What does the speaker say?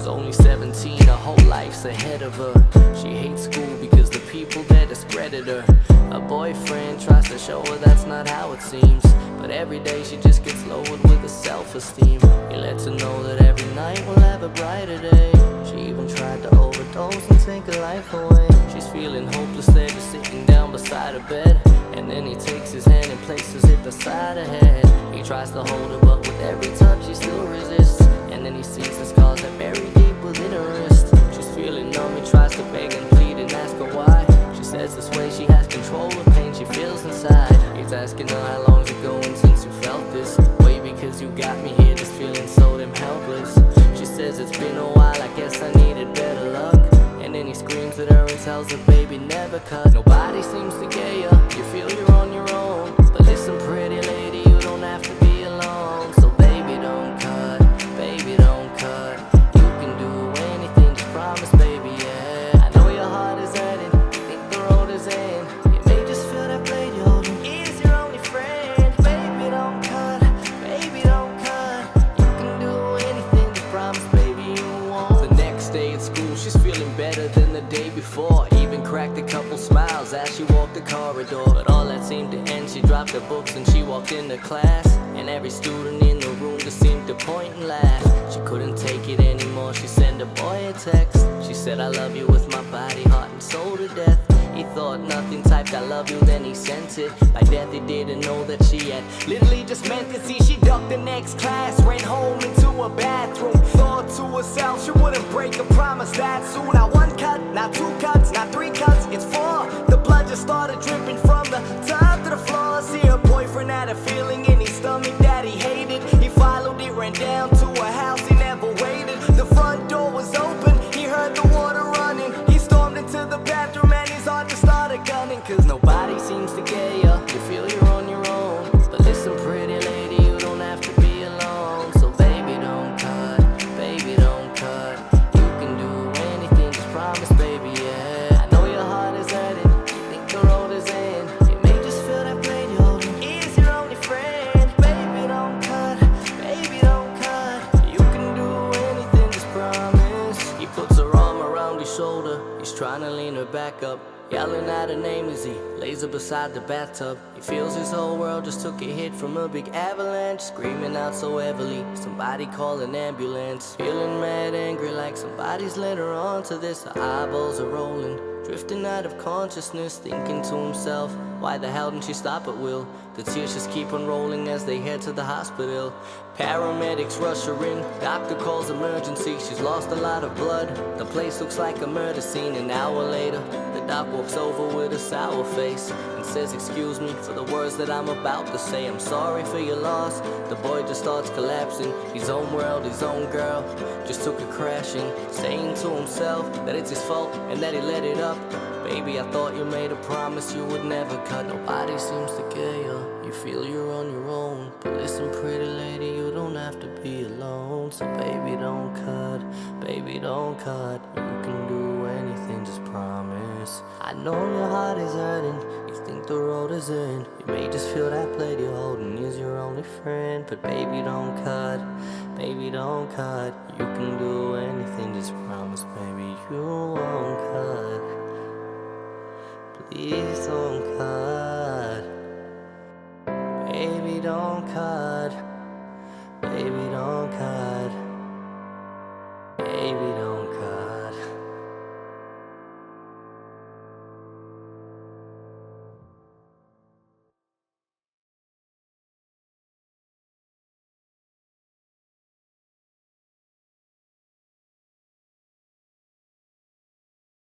She's only 17, her whole life's ahead of her. She hates school because the people there discredit her. Her boyfriend tries to show her that's not how it seems, but every day she just gets lowered with her self-esteem. He lets her know that every night will have a brighter day. She even tried to overdose and take her life away. She's feeling hopeless there, just sitting down beside her bed, and then he takes his hand and places it beside her head. He tries to hold her, but with every touch she still resists. And then he sees the scars that bury deep within her wrist. She's feeling numb, he tries to beg and plead and ask her why. She says this way she has control of pain she feels inside. He's asking her how long's it going since you felt this way, because you got me here just feeling so damn helpless. She says it's been a while, I guess I needed better luck. And then he screams at her and tells her, baby, never cut. Nobody seems to get you, you feel you're on your own. But listen, pretty lady, you don't have to be alone. So baby, don't cut, baby, don't cut. You can do anything, just promise, baby, yeah. I know your heart is hurting, you think the road is in. You may just feel that blade you're holding is your only friend. Baby, don't cut, baby, don't cut. You can do anything, just promise, baby, you won't. The next day at school, she's feeling better than the day before. Even cracked a couple smiles as she walked the corridor. But all that seemed to end, she dropped her books and she walked into class. And every student in the room just seemed to point and laugh. She couldn't take it anymore, she sent a boy a text. She said, I love you with my body, heart and soul to death. He thought nothing, typed I love you, then he sent it. By death he didn't know that she had literally just meant it. See, she ducked the next class, ran home into a bathroom. Thought to herself she wouldn't break a promise that soon. Not one cut, not two cuts, not three cuts, it's four. The blood just started dripping from the top to the floor. See, her boyfriend had a feeling in his stomach that he hated. He followed it, ran down to a house, he never waited. The front door was open, he heard the water running. He stormed into the bathroom and his heart just started gunning. Cause nobody seems to get you, you feel you're on your own. But listen, pretty lady, you don't have to be alone. So baby, don't cut, baby, don't cut. You can do anything, just promise, baby, yeah. I know your heart is hurting, you think the road is in. You may just feel that blade you're holding is your only friend. Baby, don't cut, baby, don't cut. You can do anything, just promise. He puts her arm around his shoulder, he's trying to lean her back up, yelling out her name as he lays her beside the bathtub. He feels his whole world just took a hit from a big avalanche, screaming out so heavily, somebody call an ambulance. Feeling mad, angry, like somebody's led her on to this. Her eyeballs are rolling, drifting out of consciousness, thinking to himself, why the hell didn't she stop at will? The tears just keep on rolling as they head to the hospital. Paramedics rush her in, doctor calls emergency. She's lost a lot of blood, the place looks like a murder scene. An hour later, the doc walks over with a sour face and says, excuse me for the words that I'm about to say. I'm sorry for your loss. The boy just starts collapsing. His own world, his own girl just took a crashing, saying to himself that it's his fault and that he let it up. Baby, I thought you made a promise you would never cut. Nobody seems to get you, you feel you're on your own. But listen, pretty lady, you don't have to be alone. So baby, don't cut, baby, don't cut. You can do anything, just promise. I know your heart is hurting, you think the road is in. You may just feel that blade you're holding is your only friend. But baby, don't cut, baby, don't cut. You can do anything, just promise, baby, you won't cut. Please don't cut, baby, don't cut, baby, don't cut, baby, don't